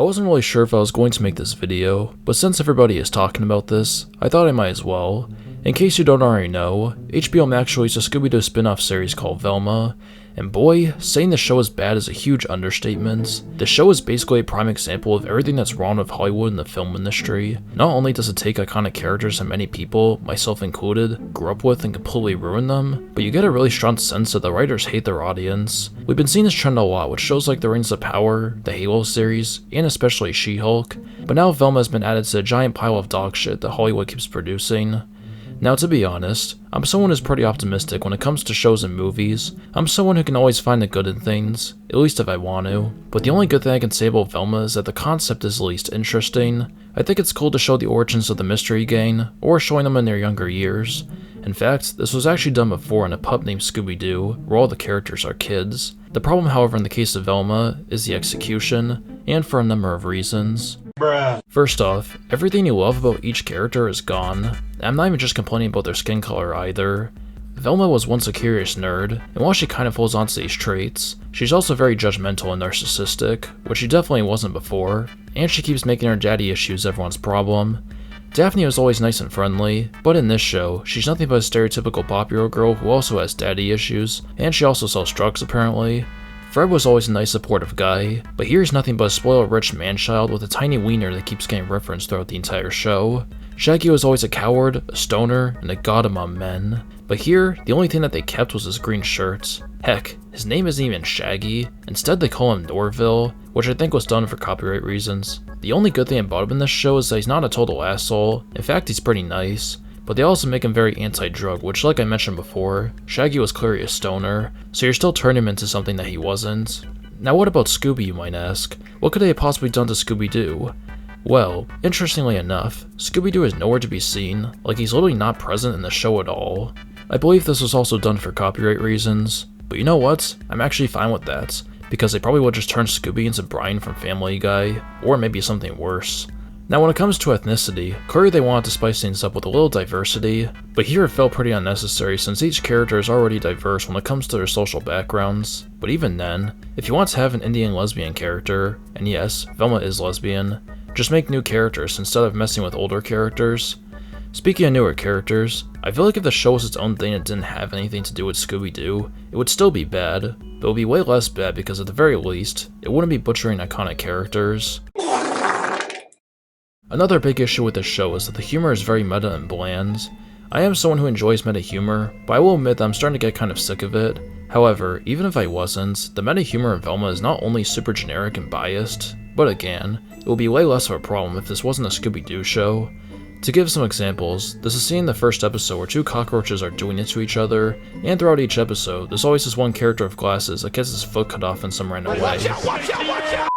I wasn't really sure if I was going to make this video, but since everybody is talking about this, I thought I might as well. In case you don't already know, HBO Max released a Scooby Doo spin-off series called Velma, and boy, saying the show is bad is a huge understatement. The show is basically a prime example of everything that's wrong with Hollywood and the film industry. Not only does it take iconic characters that many people, myself included, grew up with and completely ruin them, but you get a really strong sense that the writers hate their audience. We've been seeing this trend a lot with shows like The Rings of Power, the Halo series, and especially She-Hulk, but now Velma has been added to a giant pile of dog shit that Hollywood keeps producing. Now, to be honest, I'm someone who's pretty optimistic when it comes to shows and movies. I'm someone who can always find the good in things, at least if I want to. But the only good thing I can say about Velma is that the concept is the least interesting. I think it's cool to show the origins of the Mystery Gang, or showing them in their younger years. In fact, this was actually done before in a pup named Scooby Doo, where all the characters are kids. The problem, however, in the case of Velma, is the execution, and for a number of reasons. First off, everything you love about each character is gone, and I'm not even just complaining about their skin color either. Velma was once a curious nerd, and while she kind of holds on to these traits, she's also very judgmental and narcissistic, which she definitely wasn't before, and she keeps making her daddy issues everyone's problem. Daphne was always nice and friendly, but in this show, she's nothing but a stereotypical pop-hero girl who also has daddy issues, and she also sells drugs apparently. Fred was always a nice supportive guy, but here he's nothing but a spoiled rich man-child with a tiny wiener that keeps getting referenced throughout the entire show. Shaggy was always a coward, a stoner, and a god among men. But here, the only thing that they kept was his green shirt. Heck, his name isn't even Shaggy, instead they call him Norville, which I think was done for copyright reasons. The only good thing about him in this show is that he's not a total asshole, in fact he's pretty nice. But they also make him very anti-drug, which like I mentioned before, Shaggy was clearly a stoner, so you're still turning him into something that he wasn't. Now what about Scooby, you might ask? What could they have possibly done to Scooby Doo? Well, interestingly enough, Scooby Doo is nowhere to be seen, like he's literally not present in the show at all. I believe this was also done for copyright reasons, but you know what? I'm actually fine with that, because they probably would just turn Scooby into Brian from Family Guy, or maybe something worse. Now when it comes to ethnicity, clearly they wanted to spice things up with a little diversity, but here it felt pretty unnecessary since each character is already diverse when it comes to their social backgrounds. But even then, if you want to have an Indian lesbian character, and yes, Velma is lesbian, just make new characters instead of messing with older characters. Speaking of newer characters, I feel like if the show was its own thing and didn't have anything to do with Scooby Doo, it would still be bad, but it would be way less bad because at the very least, it wouldn't be butchering iconic characters. Another big issue with this show is that the humor is very meta and bland. I am someone who enjoys meta humor, but I will admit that I'm starting to get kind of sick of it. However, even if I wasn't, the meta humor of Velma is not only super generic and biased, but again, it would be way less of a problem if this wasn't a Scooby Doo show. To give some examples, there's a scene in the first episode where two cockroaches are doing it to each other, and throughout each episode, there's always this one character with glasses that gets his foot cut off in some random way. Watch out!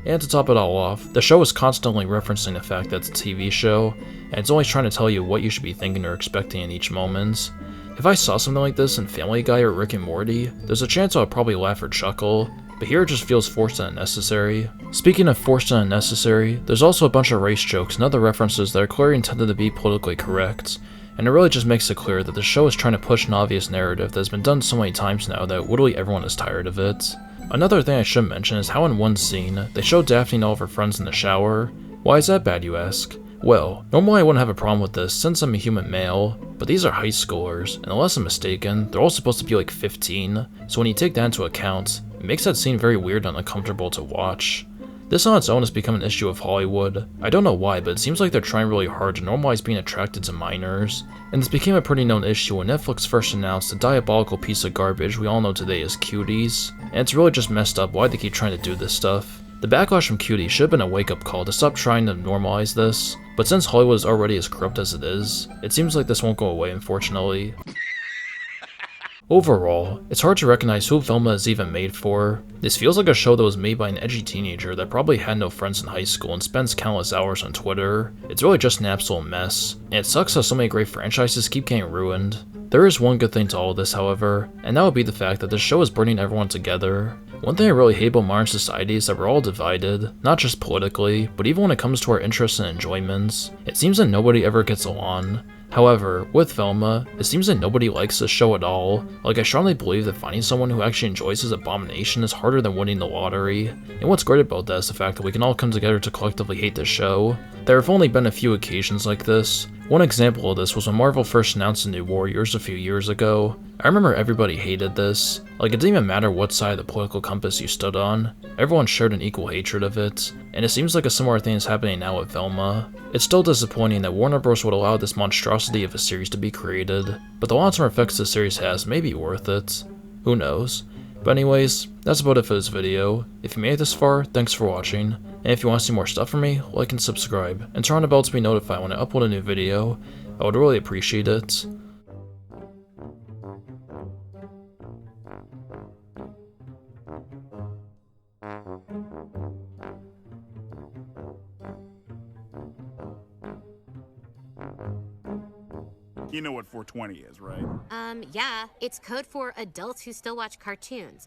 And to top it all off, the show is constantly referencing the fact that it's a TV show, and it's always trying to tell you what you should be thinking or expecting in each moment. If I saw something like this in Family Guy or Rick and Morty, there's a chance I would probably laugh or chuckle, but here it just feels forced and unnecessary. Speaking of forced and unnecessary, there's also a bunch of race jokes and other references that are clearly intended to be politically correct, and it really just makes it clear that the show is trying to push an obvious narrative that has been done so many times now that literally everyone is tired of it. Another thing I should mention is how in one scene, they show Daphne and all of her friends in the shower. Why is that bad, you ask? Well, normally I wouldn't have a problem with this since I'm a human male, but these are high schoolers, and unless I'm mistaken, they're all supposed to be like 15, so when you take that into account, it makes that scene very weird and uncomfortable to watch. This on its own has become an issue of Hollywood. I don't know why, but it seems like they're trying really hard to normalize being attracted to minors, and this became a pretty known issue when Netflix first announced the diabolical piece of garbage we all know today as Cuties, and it's really just messed up why they keep trying to do this stuff. The backlash from Cuties should have been a wake-up call to stop trying to normalize this, but since Hollywood is already as corrupt as it is, it seems like this won't go away unfortunately. Overall, it's hard to recognize who Velma is even made for. This feels like a show that was made by an edgy teenager that probably had no friends in high school and spends countless hours on Twitter. It's really just an absolute mess, and it sucks how so many great franchises keep getting ruined. There is one good thing to all of this, however, and that would be the fact that this show is bringing everyone together. One thing I really hate about modern society is that we're all divided, not just politically, but even when it comes to our interests and enjoyments. It seems that nobody ever gets along. However, with Velma, it seems that nobody likes this show at all. Like, I strongly believe that finding someone who actually enjoys this abomination is harder than winning the lottery. And what's great about that is the fact that we can all come together to collectively hate this show. There have only been a few occasions like this. One example of this was when Marvel first announced the New Warriors a few years ago. I remember everybody hated this. Like, it didn't even matter what side of the political compass you stood on. Everyone shared an equal hatred of it, and it seems like a similar thing is happening now with Velma. It's still disappointing that Warner Bros. Would allow this monstrosity of a series to be created, but the long-term effects the series has may be worth it. Who knows? But anyways, that's about it for this video. If you made it this far, thanks for watching, and if you want to see more stuff from me, like and subscribe, and turn on the bell to be notified when I upload a new video. I would really appreciate it. You know what 420 is, right? Yeah, it's code for adults who still watch cartoons.